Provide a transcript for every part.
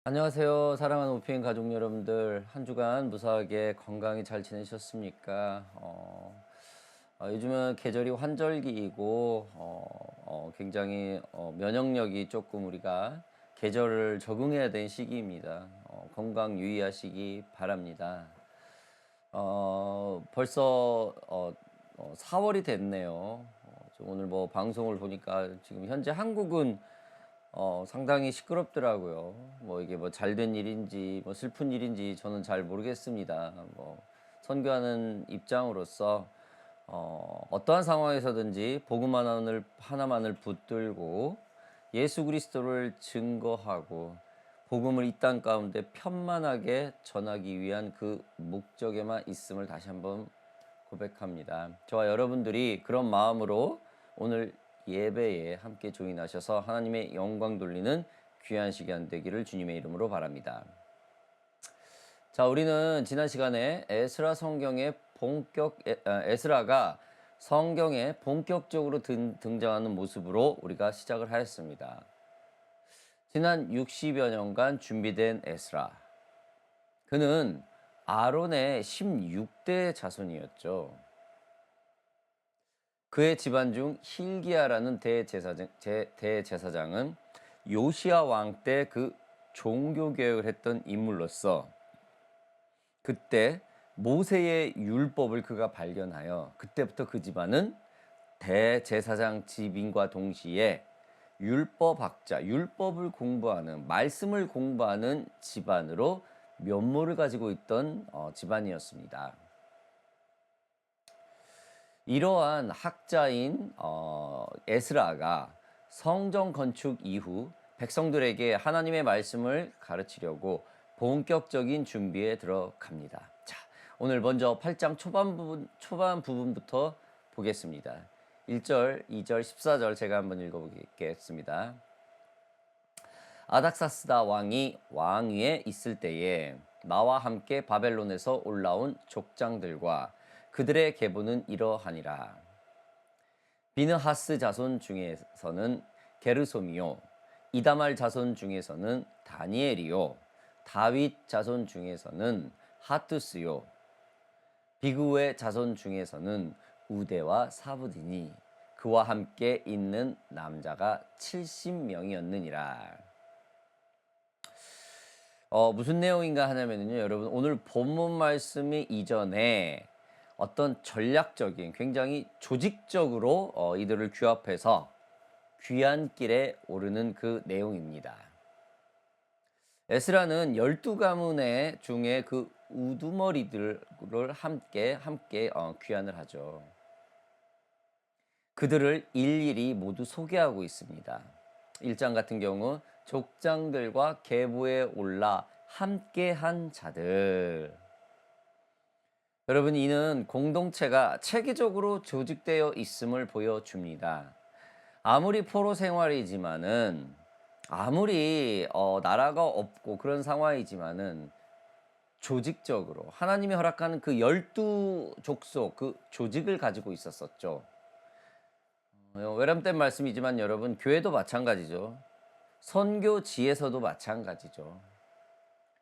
안녕하세요. 사랑하는 오피엔 가족 여러분들. 한 주간 무사하게 건강히 잘 지내셨습니까? 요즘은 계절이 환절기이고 굉장히 면역력이 조금 우리가 계절을 적응해야 되는 시기입니다. 건강 유의하시기 바랍니다. 벌써 4월이 됐네요. 오늘 뭐 방송을 보니까 지금 현재 한국은 상당히 시끄럽더라고요. 뭐 이게 뭐 잘된 일인지 뭐 슬픈 일인지 저는 잘 모르겠습니다. 뭐 선교하는 입장으로서 어떠한 상황에서든지 복음 하나만을 붙들고 예수 그리스도를 증거하고 복음을 이 땅 가운데 편만하게 전하기 위한 그 목적에만 있음을 다시 한번 고백합니다. 저와 여러분들이 그런 마음으로 오늘 예배에 함께 조인하셔서 하나님의 영광 돌리는 귀한 시간 되기를 주님의 이름으로 바랍니다. 자, 우리는 지난 시간에 에스라가 성경에 본격적으로 등장하는 모습으로 우리가 시작을 하였습니다. 지난 60여 년간 준비된 에스라. 그는 아론의 16대 자손이었죠. 그의 집안 중 힐기야라는 대제사장은 요시야 왕 때 그 종교 개혁을 했던 인물로서 그때 모세의 율법을 그가 발견하여 그때부터 그 집안은 대제사장 집인과 동시에 율법학자, 율법을 공부하는, 말씀을 공부하는 집안으로 면모를 가지고 있던 집안이었습니다. 이러한 학자인 에스라가 성전 건축 이후 백성들에게 하나님의 말씀을 가르치려고 본격적인 준비에 들어갑니다. 자, 오늘 먼저 8장 초반 부분부터 보겠습니다. 1절, 2절, 14절 제가 한번 읽어보겠습니다. 아닥사스다 왕이 왕위에 있을 때에 나와 함께 바벨론에서 올라온 족장들과 그들의 계보는 이러하니라. 비느하스 자손 중에서는 게르솜이요, 이다말 자손 중에서는 다니엘이요, 다윗 자손 중에서는 하투스요, 비그의 자손 중에서는 우대와 사부디니 그와 함께 있는 남자가 70명이었느니라. 무슨 내용인가 하냐면요, 여러분, 오늘 본문 말씀이 이전에 어떤 전략적인, 굉장히 조직적으로 이들을 규합해서 귀한 길에 오르는 그 내용입니다. 에스라는 12가문의 중에 그 우두머리들을 함께 귀환을 하죠. 그들을 일일이 모두 소개하고 있습니다. 1장 같은 경우 족장들과 계보에 올라 함께한 자들. 여러분, 이는 공동체가 체계적으로 조직되어 있음을 보여줍니다. 아무리 포로 생활이지만은, 아무리 나라가 없고 그런 상황이지만은 조직적으로 하나님이 허락하는 그 12족속 그 조직을 가지고 있었었죠. 외람된 말씀이지만 여러분, 교회도 마찬가지죠. 선교지에서도 마찬가지죠.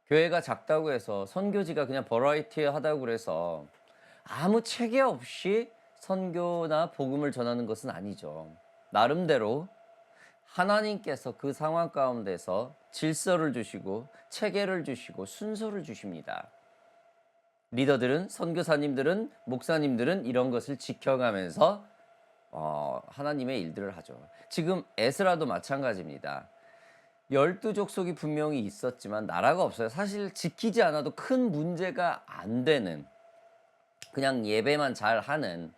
교회가 작다고 해서 선교지가 그냥 버라이티하다고 그래서 아무 체계 없이 선교나 복음을 전하는 것은 아니죠. 나름대로 하나님께서 그 상황 가운데서 질서를 주시고 체계를 주시고 순서를 주십니다. 리더들은, 선교사님들은, 목사님들은 이런 것을 지켜가면서 하나님의 일들을 하죠. 지금 에스라도 마찬가지입니다. 12족속이 분명히 있었지만 나라가 없어요. 사실 지키지 않아도 큰 문제가 안 되는, 그냥 예배만 잘 하는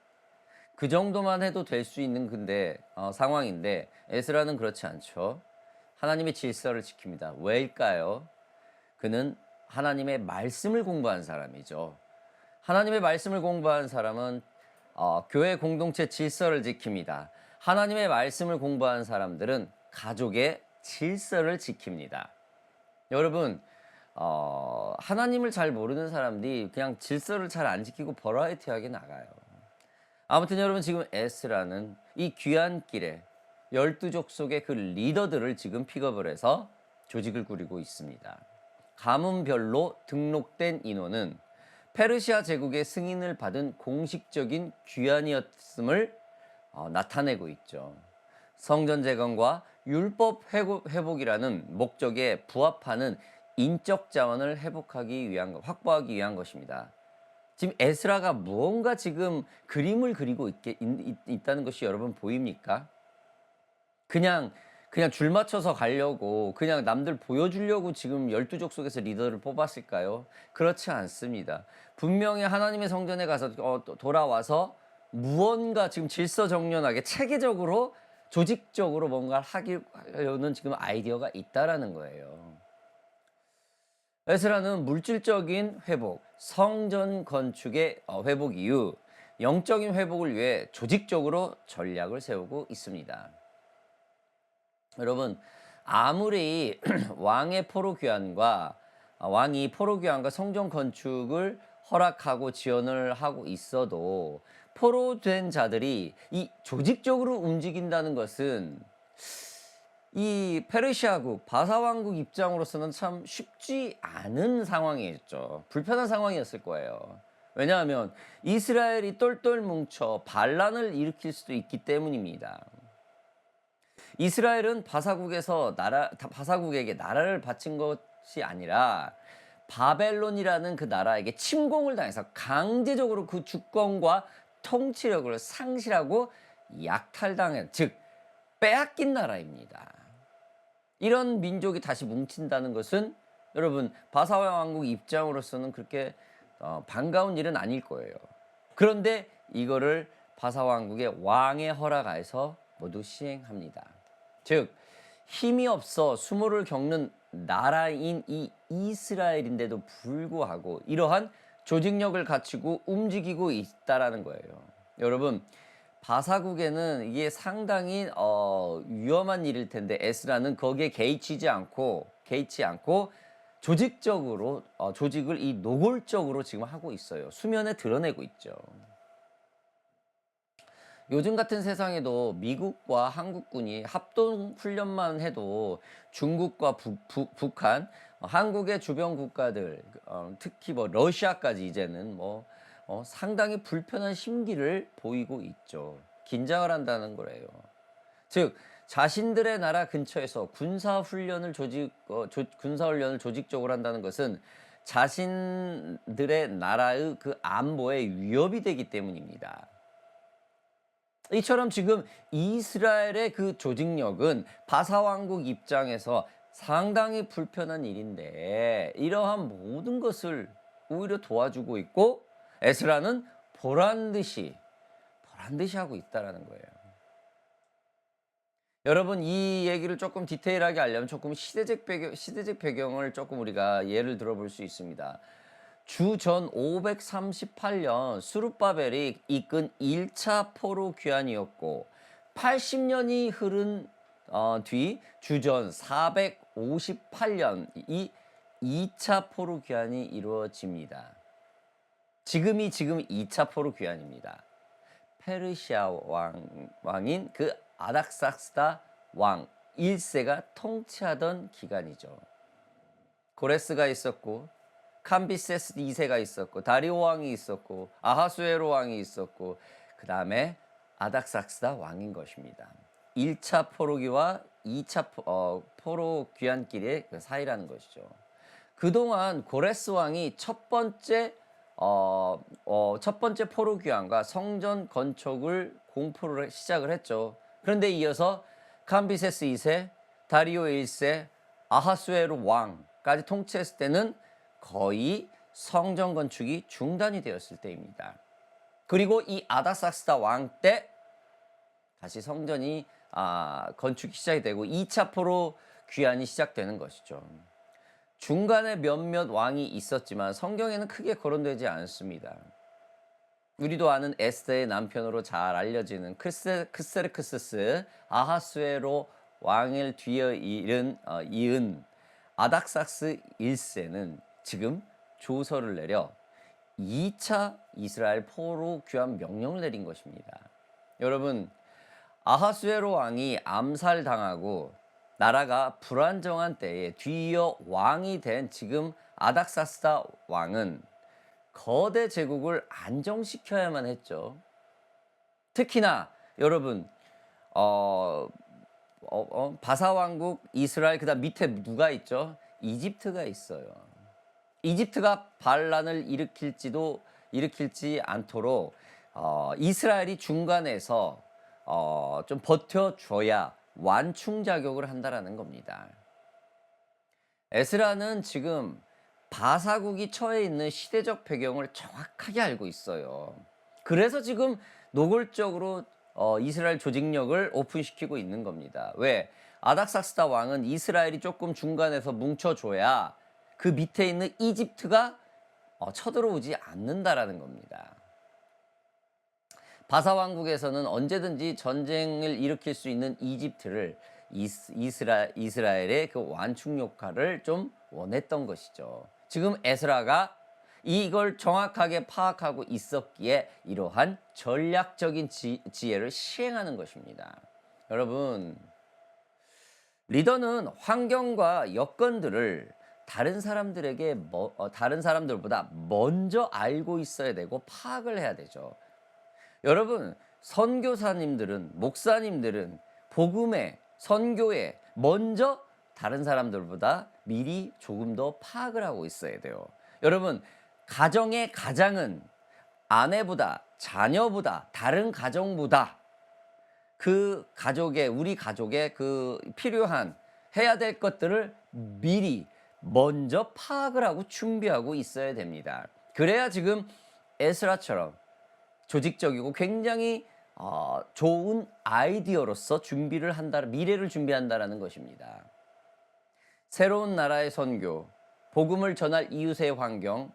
그 정도만 해도 될 수 있는 상황인데 에스라는 그렇지 않죠. 하나님의 질서를 지킵니다. 왜일까요? 그는 하나님의 말씀을 공부한 사람이죠. 하나님의 말씀을 공부한 사람은 교회 공동체 질서를 지킵니다. 하나님의 말씀을 공부한 사람들은 가족의 질서를 지킵니다. 여러분, 하나님을 잘 모르는 사람들이 그냥 질서를 잘 안 지키고 버라이어티하게 나가요. 아무튼 여러분, 지금 에스라는 이 귀한 길에 12족속의 그 리더들을 지금 픽업을 해서 조직을 꾸리고 있습니다. 가문별로 등록된 인원은 페르시아 제국의 승인을 받은 공식적인 귀환이었음을 나타내고 있죠. 성전 재건과 율법 회복이라는 목적에 부합하는 인적 자원을 확보하기 위한 것입니다. 지금 에스라가 무언가 지금 그림을 그리고 있다는 것이 여러분 보입니까? 그냥 줄 맞춰서 가려고 그냥 남들 보여주려고 지금 12족속에서 리더를 뽑았을까요? 그렇지 않습니다. 분명히 하나님의 성전에 가서 돌아와서 무언가 지금 질서정연하게 체계적으로 조직적으로 뭔가를 하려는 지금 아이디어가 있다라는 거예요. 에스라는 물질적인 회복, 성전 건축의 회복 이후 영적인 회복을 위해 조직적으로 전략을 세우고 있습니다. 여러분, 아무리 왕이 포로 귀환과 성전 건축을 허락하고 지원을 하고 있어도 포로된 자들이 이 조직적으로 움직인다는 것은 이 페르시아국 바사왕국 입장으로서는 참 쉽지 않은 상황이었죠. 불편한 상황이었을 거예요. 왜냐하면 이스라엘이 똘똘 뭉쳐 반란을 일으킬 수도 있기 때문입니다. 이스라엘은 바사국에게 나라를 바친 것이 아니라 바벨론이라는 그 나라에게 침공을 당해서 강제적으로 그 주권과 통치력을 상실하고 약탈당한, 즉 빼앗긴 나라입니다. 이런 민족이 다시 뭉친다는 것은 여러분 바사왕국 입장으로서는 그렇게 반가운 일은 아닐 거예요. 그런데 이거를 바사왕국의 왕의 허락하에서 모두 시행합니다. 즉 힘이 없어 수모를 겪는 나라인 이 이스라엘인데도 불구하고 이러한 조직력을 갖추고 움직이고 있다라는 거예요. 여러분 바사국에는 이게 상당히 위험한 일일 텐데 에스라는 거기에 개의치 않고 조직적으로 조직을 이 노골적으로 지금 하고 있어요. 수면에 드러내고 있죠. 요즘 같은 세상에도 미국과 한국군이 합동 훈련만 해도 중국과 북한, 한국의 주변 국가들, 특히 뭐 러시아까지 이제는 상당히 불편한 심기를 보이고 있죠. 긴장을 한다는 거래요. 즉 자신들의 나라 근처에서 군사훈련을 조직적으로 한다는 것은 자신들의 나라의 그 안보에 위협이 되기 때문입니다. 이처럼 지금 이스라엘의 그 조직력은 바사왕국 입장에서 상당히 불편한 일인데 이러한 모든 것을 오히려 도와주고 있고 에스라는 보란듯이 하고 있다는 거예요. 여러분 이 얘기를 조금 디테일하게 알려면 조금 시대적 배경을 조금 우리가 예를 들어볼 수 있습니다. 주전 538년 수룹바벨이 이끈 1차 포로 귀환이었고 80년이 흐른 뒤 주전 458년 이 2차 포로 귀환이 이루어집니다. 지금 2차 포로 귀환입니다. 페르시아 왕인 그 아닥삭스다 왕 1세가 통치하던 기간이죠. 고레스가 있었고 캄비세스 2세가 있었고 다리오 왕이 있었고 아하수에로 왕이 있었고 그 다음에 아닥삭스다 왕인 것입니다. 1차 포로기와 2차 포로 귀환길의 그 사이라는 것이죠. 그동안 고레스 왕이 첫 번째 포로 귀환과 성전 건축을 공포를 시작을 했죠. 그런데 이어서 캄비세스 2세, 다리오 1세, 아하수에로 왕까지 통치했을 때는 거의 성전 건축이 중단이 되었을 때입니다. 그리고 이 아닥삭스다 왕 때 다시 성전이 건축이 시작이 되고 2차 포로 귀환이 시작되는 것이죠. 중간에 몇몇 왕이 있었지만 성경에는 크게 거론되지 않습니다. 우리도 아는 에스더의 남편으로 잘 알려지는 크세르크스스 아하수에로 왕을 뒤에 이은 아닥삭스 1세는 지금 조서를 내려 2차 이스라엘 포로 귀환 명령을 내린 것입니다. 여러분 아하수에로 왕이 암살당하고 나라가 불안정한 때에 뒤이어 왕이 된 지금 아닥사스다 왕은 거대 제국을 안정시켜야만 했죠. 특히나 여러분 바사왕국, 이스라엘, 그다음 밑에 누가 있죠? 이집트가 있어요. 이집트가 반란을 일으킬지 않도록 이스라엘이 중간에서 좀 버텨줘야 완충 작용을 한다라는 겁니다. 에스라는 지금 바사국이 처해 있는 시대적 배경을 정확하게 알고 있어요. 그래서 지금 노골적으로 이스라엘 조직력을 오픈시키고 있는 겁니다. 왜? 아닥사스다 왕은 이스라엘이 조금 중간에서 뭉쳐줘야 그 밑에 있는 이집트가 쳐들어오지 않는다라는 겁니다. 바사 왕국에서는 언제든지 전쟁을 일으킬 수 있는 이집트를 이스라엘의 그 완충 역할을 좀 원했던 것이죠. 지금 에스라가 이걸 정확하게 파악하고 있었기에 이러한 전략적인 지혜를 시행하는 것입니다. 여러분, 리더는 환경과 여건들을 다른 사람들보다 먼저 알고 있어야 되고 파악을 해야 되죠. 여러분, 선교사님들은, 목사님들은 복음에, 선교에 먼저 다른 사람들보다 미리 조금 더 파악을 하고 있어야 돼요. 여러분, 가정의 가장은 아내보다, 자녀보다, 다른 가정보다 우리 가족의 그 필요한 해야 될 것들을 미리 먼저 파악을 하고 준비하고 있어야 됩니다. 그래야 지금 에스라처럼 조직적이고 굉장히 좋은 아이디어로서 미래를 준비한다라는 것입니다. 새로운 나라의 선교, 복음을 전할 이웃의 환경,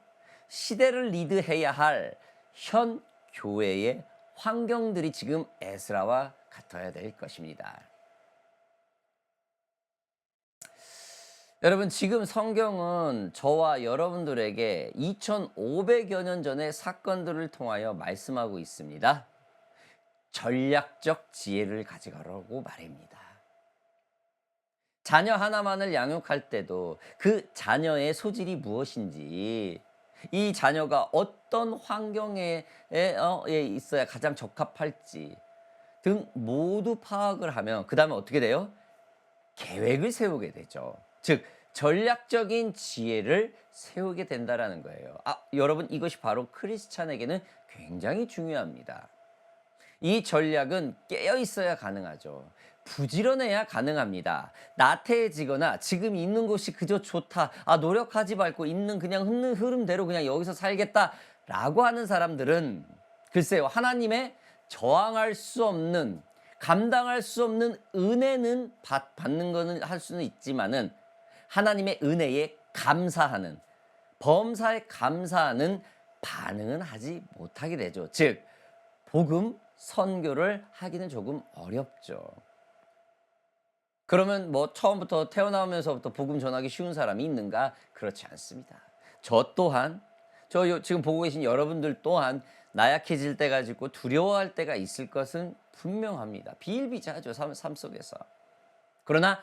시대를 리드해야 할 현 교회의 환경들이 지금 에스라와 같아야 될 것입니다. 여러분, 지금 성경은 저와 여러분들에게 2500여 년 전의 사건들을 통하여 말씀하고 있습니다. 전략적 지혜를 가져가라고 말입니다. 자녀 하나만을 양육할 때도 그 자녀의 소질이 무엇인지, 이 자녀가 어떤 환경에 있어야 가장 적합할지 등 모두 파악을 하면 그 다음에 어떻게 돼요? 계획을 세우게 되죠. 즉 전략적인 지혜를 세우게 된다라는 거예요. 여러분, 이것이 바로 크리스찬에게는 굉장히 중요합니다. 이 전략은 깨어 있어야 가능하죠. 부지런해야 가능합니다. 나태해지거나 지금 있는 곳이 그저 좋다, 노력하지 말고 있는 그냥 흐름대로 그냥 여기서 살겠다라고 하는 사람들은 글쎄요, 하나님의 저항할 수 없는, 감당할 수 없는 은혜는 받는 거는 할 수는 있지만은 하나님의 은혜에 감사하는, 범사에 감사하는 반응은 하지 못하게 되죠. 즉 복음 선교를 하기는 조금 어렵죠. 그러면 처음부터 태어나면서부터 복음 전하기 쉬운 사람이 있는가? 그렇지 않습니다. 저 또한, 지금 보고 계신 여러분들 또한 나약해질 때가 있고 두려워할 때가 있을 것은 분명합니다. 비일비재하죠, 삶 속에서. 그러나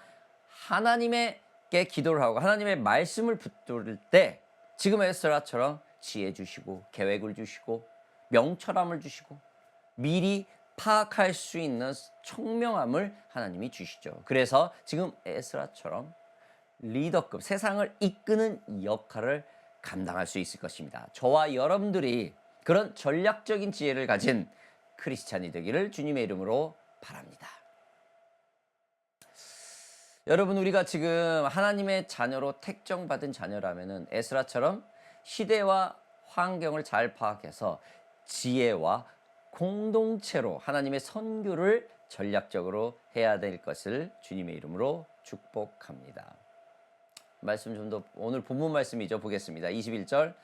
하나님께 기도를 하고 하나님의 말씀을 붙들 때 지금 에스라처럼 지혜 주시고 계획을 주시고 명철함을 주시고 미리 파악할 수 있는 청명함을 하나님이 주시죠. 그래서 지금 에스라처럼 리더급, 세상을 이끄는 역할을 감당할 수 있을 것입니다. 저와 여러분들이 그런 전략적인 지혜를 가진 크리스찬이 되기를 주님의 이름으로 바랍니다. 여러분, 우리가 지금 하나님의 자녀로 택정받은 자녀라면은 에스라처럼 시대와 환경을 잘 파악해서 지혜와 공동체로 하나님의 선교를 전략적으로 해야 될 것을 주님의 이름으로 축복합니다. 말씀 좀 더, 오늘 본문 말씀이죠. 보겠습니다. 21절.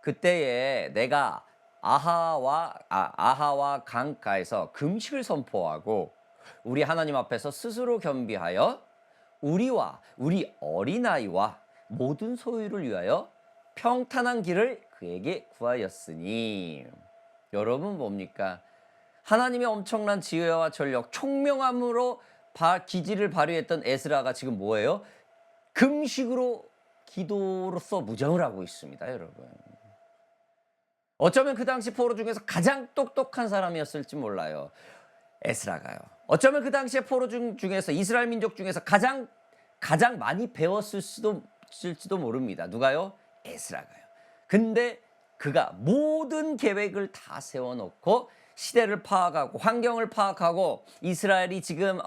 그때에 내가 아하와 강가에서 금식을 선포하고 우리 하나님 앞에서 스스로 겸비하여 우리와 우리 어린아이와 모든 소유를 위하여 평탄한 길을 그에게 구하였으니. 여러분, 뭡니까? 하나님의 엄청난 지혜와 전력, 총명함으로 기지를 발휘했던 에스라가 지금 뭐예요? 금식으로 기도로서 무장을 하고 있습니다, 여러분. 어쩌면 그 당시 포로 중에서 가장 똑똑한 사람이었을지 몰라요. 에스라가요. 어쩌면 그 당시에 포로 중에서 이스라엘 민족 중에서 가장 많이 배웠을지도 모릅니다. 누가요? 에스라가요. 근데 그가 모든 계획을 다 세워놓고 시대를 파악하고 환경을 파악하고 이스라엘이 지금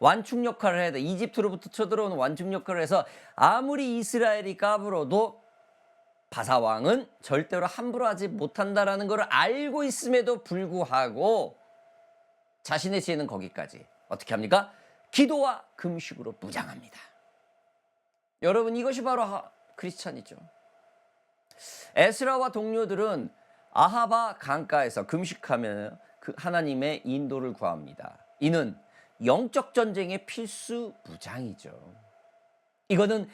완충 역할을 해야 돼. 이집트로부터 쳐들어온 완충 역할을 해서 아무리 이스라엘이 까불어도 바사왕은 절대로 함부로 하지 못한다라는 걸 알고 있음에도 불구하고 자신의 지혜는 거기까지 어떻게 합니까? 기도와 금식으로 무장합니다. 여러분, 이것이 바로 크리스찬이죠. 에스라와 동료들은 아하바 강가에서 금식하며 그 하나님의 인도를 구합니다. 이는 영적 전쟁의 필수 무장이죠. 이거는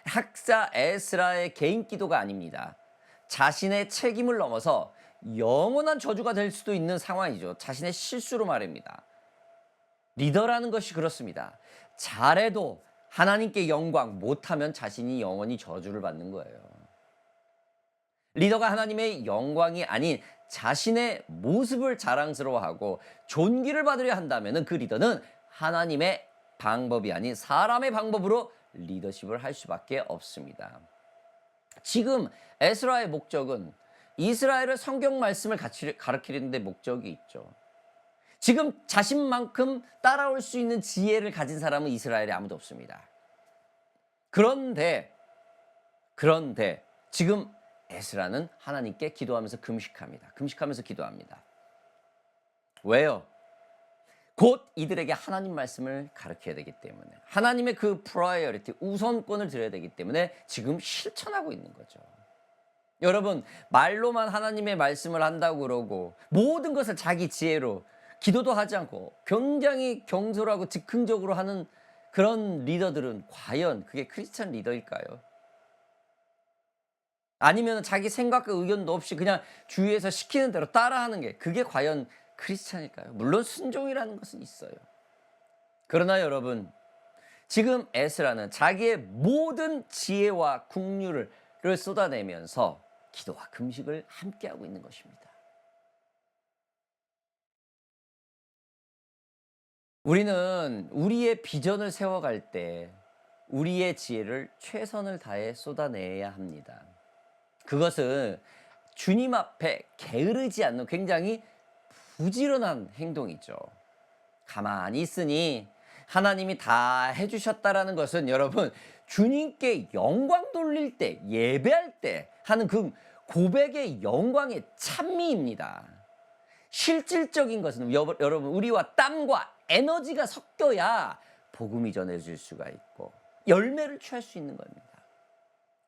학자 에스라의 개인 기도가 아닙니다. 자신의 책임을 넘어서 영원한 저주가 될 수도 있는 상황이죠. 자신의 실수로 말입니다. 리더라는 것이 그렇습니다. 잘해도 하나님께 영광, 못하면 자신이 영원히 저주를 받는 거예요. 리더가 하나님의 영광이 아닌 자신의 모습을 자랑스러워하고 존귀를 받으려 한다면 그 리더는 하나님의 방법이 아닌 사람의 방법으로 리더십을 할 수밖에 없습니다. 지금 에스라의 목적은 이스라엘을 성경 말씀을 가르치는 데 목적이 있죠. 지금 자신만큼 따라올 수 있는 지혜를 가진 사람은 이스라엘에 아무도 없습니다. 그런데 지금 에스라는 하나님께 기도하면서 금식합니다. 금식하면서 기도합니다. 왜요? 곧 이들에게 하나님 말씀을 가르쳐야 되기 때문에, 하나님의 그 프라이어리티, 우선권을 드려야 되기 때문에 지금 실천하고 있는 거죠. 여러분, 말로만 하나님의 말씀을 한다고 그러고 모든 것을 자기 지혜로 기도도 하지 않고 굉장히 경솔하고 즉흥적으로 하는 그런 리더들은 과연 그게 크리스찬 리더일까요? 아니면 자기 생각과 의견도 없이 그냥 주위에서 시키는 대로 따라하는 게 그게 과연 크리스찬일까요? 물론 순종이라는 것은 있어요. 그러나 여러분, 지금 에스라는 자기의 모든 지혜와 국률을 쏟아내면서 기도와 금식을 함께하고 있는 것입니다. 우리는 우리의 비전을 세워갈 때 우리의 지혜를 최선을 다해 쏟아내야 합니다. 그것은 주님 앞에 게으르지 않는 굉장히 부지런한 행동이죠. 가만히 있으니 하나님이 다 해주셨다라는 것은 여러분, 주님께 영광 돌릴 때, 예배할 때 하는 그 고백의 영광의 찬미입니다. 실질적인 것은 여러분, 우리와 땀과 에너지가 섞여야 복음이 전해질 수가 있고 열매를 취할 수 있는 겁니다.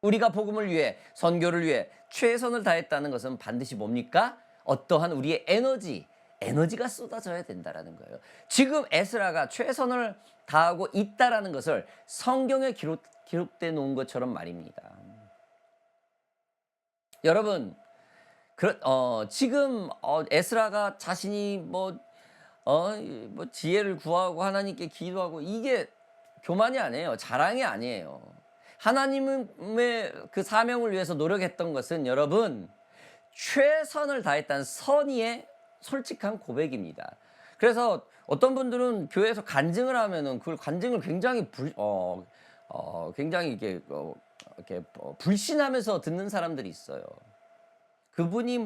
우리가 복음을 위해, 선교를 위해 최선을 다했다는 것은 반드시 뭡니까? 어떠한 우리의 에너지가 쏟아져야 된다는 거예요. 지금 에스라가 최선을 다하고 있다는 것을 성경에 기록되어 놓은 것처럼 말입니다. 여러분, 지금 에스라가 자신이 지혜를 구하고 하나님께 기도하고 이게 교만이 아니에요. 자랑이 아니에요. 하나님의 그 사명을 위해서 노력했던 것은 여러분, 최선을 다했다는 선의의 솔직한 고백입니다. 그래서 어떤 분들은 교회에서 간증을 하면은 그 간증을 굉장히 굉장히 이렇게 불신하면서 듣는 사람들이 있어요. 그분이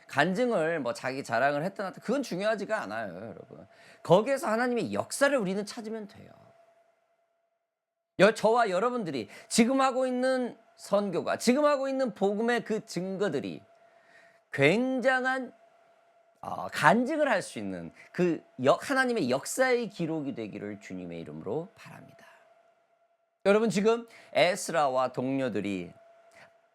간증을 자기 자랑을 했던 그건 중요하지가 않아요, 여러분. 거기에서 하나님의 역사를 우리는 찾으면 돼요. 저와 여러분들이 지금 하고 있는 선교가, 지금 하고 있는 복음의 그 증거들이 굉장한 간증을 할 수 있는 그 하나님의 역사의 기록이 되기를 주님의 이름으로 바랍니다. 여러분, 지금 에스라와 동료들이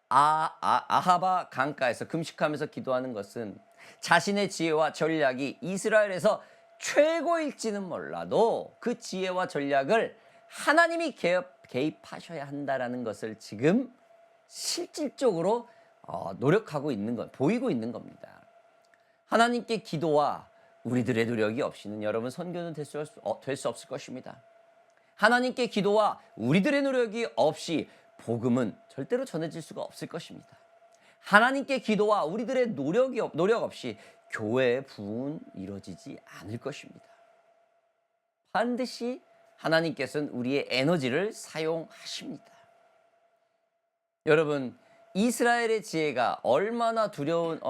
아하바 강가에서 금식하면서 기도하는 것은 자신의 지혜와 전략이 이스라엘에서 최고일지는 몰라도 그 지혜와 전략을 하나님이 개입하셔야 한다라는 것을 지금 실질적으로 노력하고 있는 것, 보이고 있는 겁니다. 하나님께 기도와 우리들의 노력이 없이는 여러분 선교는 될 수 없을 것입니다. 하나님께 기도와 우리들의 노력이 없이 복음은 절대로 전해질 수가 없을 것입니다. 하나님께 기도와 우리들의 노력 없이 교회의 부흥은 이루어지지 않을 것입니다. 반드시 하나님께서는 우리의 에너지를 사용하십니다. 여러분, 이스라엘의 지혜가 얼마나 두려운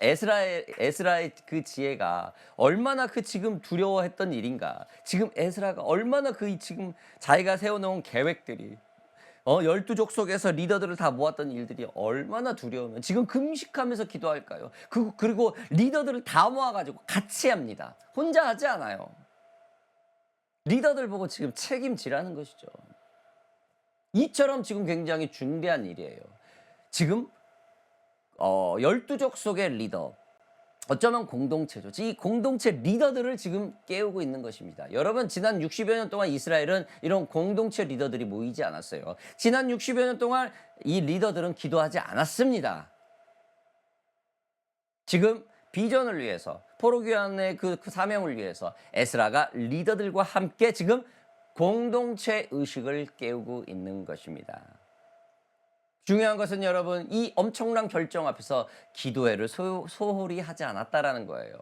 에스라의 그 지혜가 얼마나 지금 두려워했던 일인가. 지금 에스라가 얼마나 지금 자기가 세워놓은 계획들이 12족속에서 리더들을 다 모았던 일들이 얼마나 두려우면 지금 금식하면서 기도할까요? 그리고 리더들을 다 모아가지고 같이 합니다. 혼자 하지 않아요. 리더들 보고 지금 책임지라는 것이죠. 이처럼 지금 굉장히 중대한 일이에요. 지금 12족속의 리더, 어쩌면 공동체죠. 이 공동체 리더들을 지금 깨우고 있는 것입니다. 여러분, 지난 60여 년 동안 이스라엘은 이런 공동체 리더들이 모이지 않았어요. 지난 60여 년 동안 이 리더들은 기도하지 않았습니다. 지금 비전을 위해서, 포로교환의 그 사명을 위해서 에스라가 리더들과 함께 지금 공동체 의식을 깨우고 있는 것입니다. 중요한 것은 여러분, 이 엄청난 결정 앞에서 기도회를 소홀히 하지 않았다라는 거예요.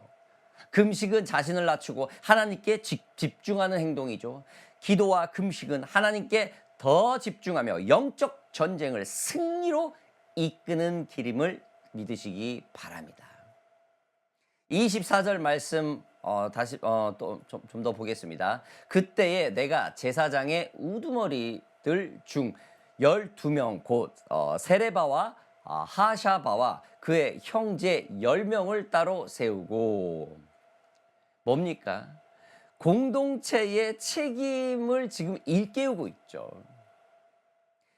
금식은 자신을 낮추고 하나님께 집중하는 행동이죠. 기도와 금식은 하나님께 더 집중하며 영적 전쟁을 승리로 이끄는 길임을 믿으시기 바랍니다. 24절 말씀 다시 또 좀 더 보겠습니다. 그때에 내가 제사장의 우두머리들 중 12명 곧 세레바와 하샤바와 그의 형제 10명을 따로 세우고, 뭡니까? 공동체의 책임을 지금 일깨우고 있죠.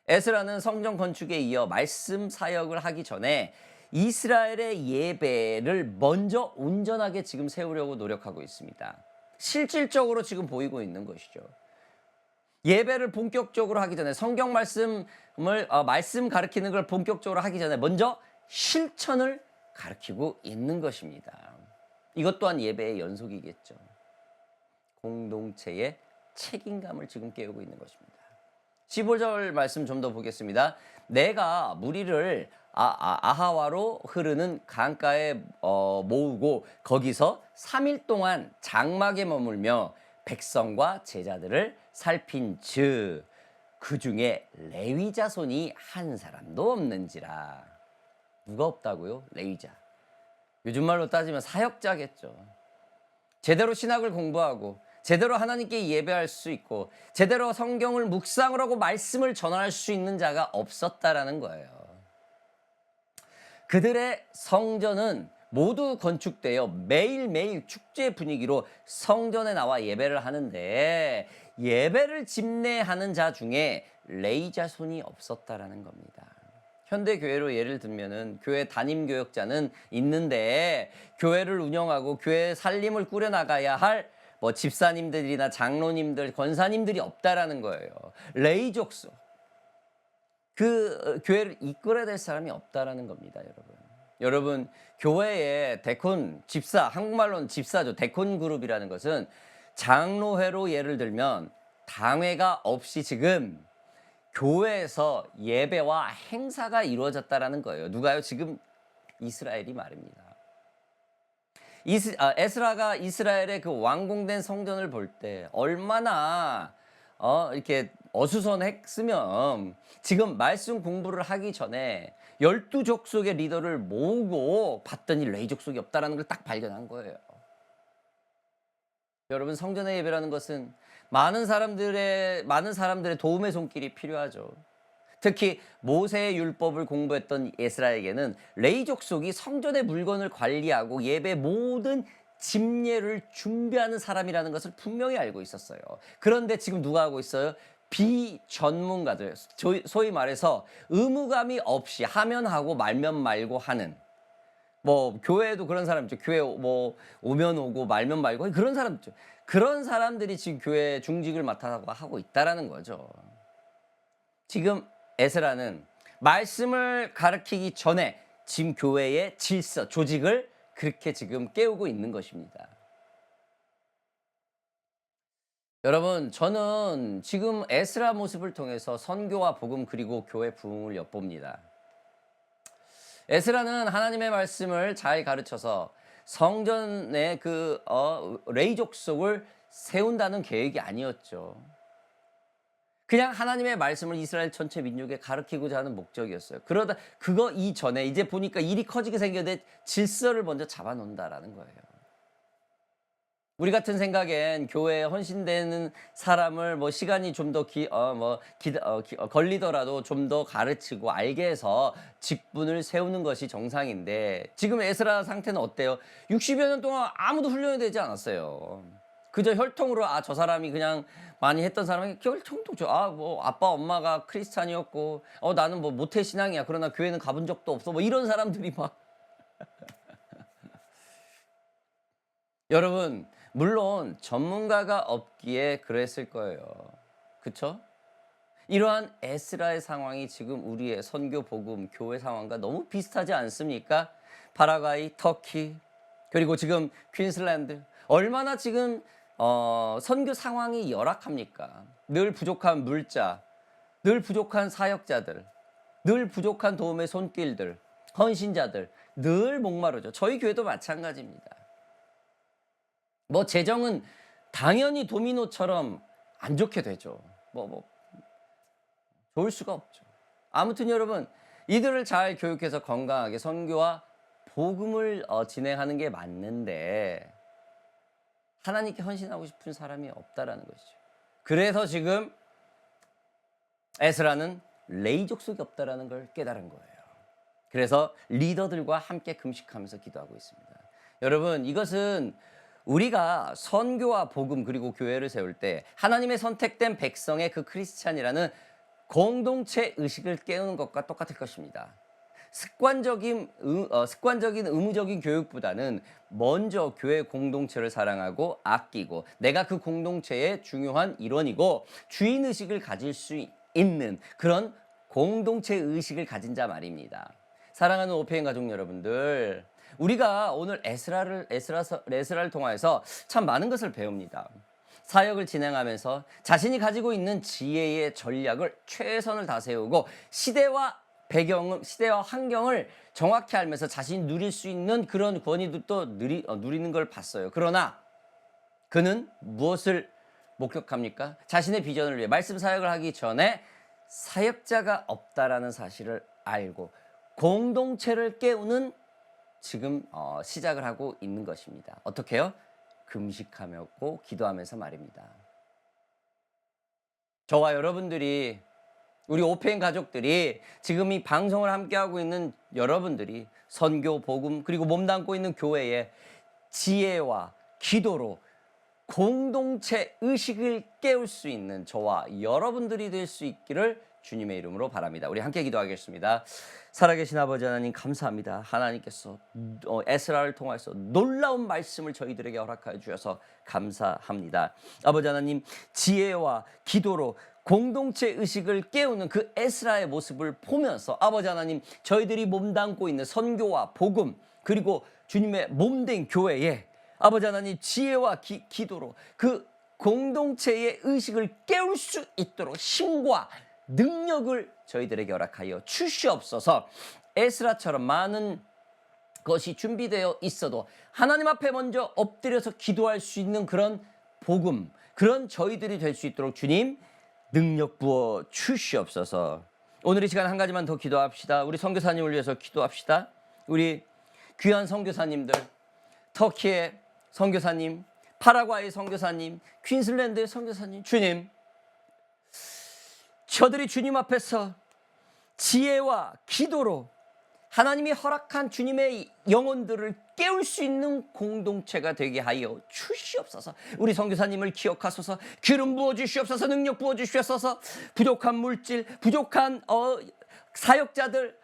에스라는 성전 건축에 이어 말씀 사역을 하기 전에 이스라엘의 예배를 먼저 온전하게 지금 세우려고 노력하고 있습니다. 실질적으로 지금 보이고 있는 것이죠. 예배를 본격적으로 하기 전에 성경 말씀 가르치는 걸 본격적으로 하기 전에 먼저 실천을 가르치고 있는 것입니다. 이것 또한 예배의 연속이겠죠. 공동체의 책임감을 지금 깨우고 있는 것입니다. 15절 말씀 좀 더 보겠습니다. 내가 무리를 아하와로 흐르는 강가에 모으고 거기서 3일 동안 장막에 머물며 백성과 제자들을 살핀 즉 그 중에 레위 자손이 한 사람도 없는지라. 누가 없다고요? 레위자. 요즘 말로 따지면 사역자겠죠. 제대로 신학을 공부하고 제대로 하나님께 예배할 수 있고 제대로 성경을 묵상을 하고 말씀을 전할 수 있는 자가 없었다라는 거예요. 그들의 성전은 모두 건축되어 매일매일 축제 분위기로 성전에 나와 예배를 하는데 예배를 집례하는 자 중에 레위 자손이 없었다라는 겁니다. 현대 교회로 예를 들면은 교회 담임 교역자는 있는데 교회를 운영하고 교회 살림을 꾸려나가야 할 집사님들이나 장로님들, 권사님들이 없다라는 거예요. 레위 족속. 그 교회를 이끌어야 될 사람이 없다라는 겁니다, 여러분. 여러분, 교회의 데콘, 집사, 한국말로는 집사죠. 데콘 그룹이라는 것은 장로회로 예를 들면 당회가 없이 지금 교회에서 예배와 행사가 이루어졌다라는 거예요. 누가요? 지금 이스라엘이 말입니다. 에스라가 이스라엘의 그 완공된 성전을 볼 때 얼마나 이렇게 어수선했으면 지금 말씀 공부를 하기 전에 12족속의 리더를 모으고 봤더니 레위 족속이 없다라는 걸 딱 발견한 거예요. 여러분, 성전의 예배라는 것은 많은 사람들의 도움의 손길이 필요하죠. 특히 모세의 율법을 공부했던 에스라에게는 레위 족속이 성전의 물건을 관리하고 예배 모든 집례를 준비하는 사람이라는 것을 분명히 알고 있었어요. 그런데 지금 누가 하고 있어요? 비전문가들, 소위 말해서 의무감이 없이 하면 하고 말면 말고 하는, 교회에도 그런 사람 있죠. 교회 오면 오고 말면 말고 그런 사람 있죠. 그런 사람들이 지금 교회 중직을 맡아서 하고 있다라는 거죠. 지금 에스라는 말씀을 가르치기 전에 지금 교회의 질서, 조직을 그렇게 지금 깨우고 있는 것입니다. 여러분, 저는 지금 에스라 모습을 통해서 선교와 복음 그리고 교회 부흥을 엿봅니다. 에스라는 하나님의 말씀을 잘 가르쳐서 성전의 레위 족속을 세운다는 계획이 아니었죠. 그냥 하나님의 말씀을 이스라엘 전체 민족에 가르치고자 하는 목적이었어요. 그러다 그거 이전에 이제 보니까 일이 커지게 생겼는데 질서를 먼저 잡아놓는다라는 거예요. 우리 같은 생각엔 교회에 헌신되는 사람을 뭐 시간이 좀 더 걸리더라도 좀 더 가르치고 알게 해서 직분을 세우는 것이 정상인데, 지금 에스라 상태는 어때요? 60여 년 동안 아무도 훈련이 되지 않았어요. 그저 혈통으로 저 사람이 그냥 많이 했던 사람이 혈통도 뭐 아빠 엄마가 크리스찬이었고 나는 뭐 모태 신앙이야. 그러나 교회는 가본 적도 없어. 뭐 이런 사람들이 막 여러분, 물론 전문가가 없기에 그랬을 거예요. 그쵸? 이러한 에스라의 상황이 지금 우리의 선교 복음 교회 상황과 너무 비슷하지 않습니까? 파라과이, 터키, 그리고 지금 퀸슬랜드, 얼마나 지금 선교 상황이 열악합니까? 늘 부족한 물자, 늘 부족한 사역자들, 늘 부족한 도움의 손길들, 헌신자들, 늘 목마르죠. 저희 교회도 마찬가지입니다. 뭐 재정은 당연히 도미노처럼 안 좋게 되죠. 좋을 수가 없죠. 아무튼 여러분, 이들을 잘 교육해서 건강하게 선교와 복음을 진행하는 게 맞는데 하나님께 헌신하고 싶은 사람이 없다라는 것이죠. 그래서 지금 에스라는 레위 족속이 없다라는 걸 깨달은 거예요. 그래서 리더들과 함께 금식하면서 기도하고 있습니다. 여러분, 이것은 우리가 선교와 복음 그리고 교회를 세울 때 하나님의 선택된 백성의 그 크리스찬이라는 공동체 의식을 깨우는 것과 똑같을 것입니다. 습관적인 의무적인 교육보다는 먼저 교회 공동체를 사랑하고 아끼고 내가 그 공동체의 중요한 일원이고 주인 의식을 가질 수 있는 그런 공동체 의식을 가진 자 말입니다. 사랑하는 오페인 가족 여러분들, 우리가 오늘 에스라를 통해서 참 많은 것을 배웁니다. 사역을 진행하면서 자신이 가지고 있는 지혜의 전략을 최선을 다세우고 시대와 환경을 정확히 알면서 자신이 누릴 수 있는 그런 권위도 누리는 걸 봤어요. 그러나 그는 무엇을 목격합니까? 자신의 비전을 위해 말씀 사역을 하기 전에 사역자가 없다라는 사실을 알고 공동체를 깨우는 지금 시작을 하고 있는 것입니다. 어떻게요? 금식하며 기도하면서 말입니다. 저와 여러분들이, 우리 오페인 가족들이, 지금 이 방송을 함께하고 있는 여러분들이 선교, 복음 그리고 몸담고 있는 교회에 지혜와 기도로 공동체 의식을 깨울 수 있는 저와 여러분들이 될 수 있기를 주님의 이름으로 바랍니다. 우리 함께 기도하겠습니다. 살아계신 아버지 하나님, 감사합니다. 하나님께서 에스라를 통해서 놀라운 말씀을 저희들에게 허락하여 주셔서 감사합니다. 아버지 하나님, 지혜와 기도로 공동체 의식을 깨우는 그 에스라의 모습을 보면서 아버지 하나님, 저희들이 몸담고 있는 선교와 복음 그리고 주님의 몸된 교회에 아버지 하나님, 지혜와 기도로 그 공동체의 의식을 깨울 수 있도록 힘과 능력을 저희들에게 허락하여 주시옵소서. 에스라처럼 많은 것이 준비되어 있어도 하나님 앞에 먼저 엎드려서 기도할 수 있는 그런 복음, 그런 저희들이 될 수 있도록 주님 능력 부어 주시옵소서. 오늘 이 시간 한 가지만 더 기도합시다. 우리 선교사님을 위해서 기도합시다. 우리 귀한 선교사님들, 터키의 선교사님, 파라과이 선교사님, 퀸슬랜드의 선교사님, 주님, 저들이 주님 앞에서 지혜와 기도로 하나님이 허락한 주님의 영혼들을 깨울 수 있는 공동체가 되게 하여 주시옵소서. 우리 선교사님을 기억하소서. 기름 부어 주시옵소서. 능력 부어 주시옵소서. 부족한 물질, 부족한 사역자들,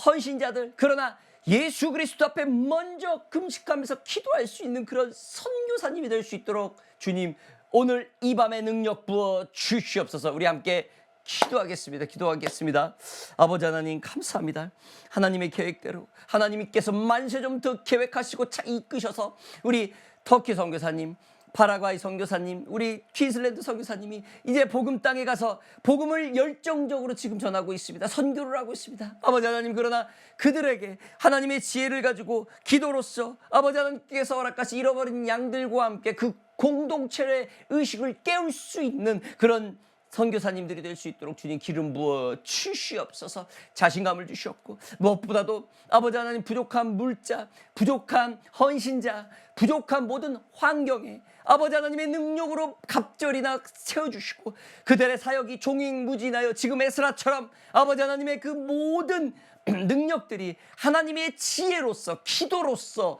헌신자들, 그러나 예수 그리스도 앞에 먼저 금식하면서 기도할 수 있는 그런 선교사님이 될 수 있도록 주님 오늘 이 밤에 능력 부어 주시옵소서. 우리 함께 기도하겠습니다. 아버지 하나님, 감사합니다. 하나님의 계획대로 하나님께서 만세 좀 더 계획하시고 이끄셔서 우리 터키 선교사님, 파라과이 선교사님, 우리 퀸슬랜드 선교사님이 이제 복음 땅에 가서 복음을 열정적으로 지금 전하고 있습니다. 선교를 하고 있습니다. 아버지 하나님, 그러나 그들에게 하나님의 지혜를 가지고 기도로써 아버지 하나님께서 허락하신 잃어버린 양들과 함께 그 공동체의 의식을 깨울 수 있는 그런 선교사님들이 될 수 있도록 주님 기름 부어 주시옵소서. 자신감을 주시옵고, 무엇보다도 아버지 하나님, 부족한 물자, 부족한 헌신자, 부족한 모든 환경에 아버지 하나님의 능력으로 갑절이나 세워주시고, 그들의 사역이 종횡무진하여 지금 에스라처럼 아버지 하나님의 그 모든 능력들이 하나님의 지혜로서, 기도로서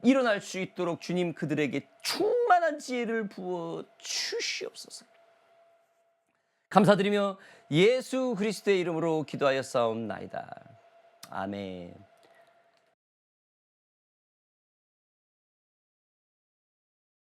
일어날 수 있도록 주님 그들에게 충만한 지혜를 부어 주시옵소서. 감사드리며 예수 그리스도의 이름으로 기도하여 싸움나이다. 아멘.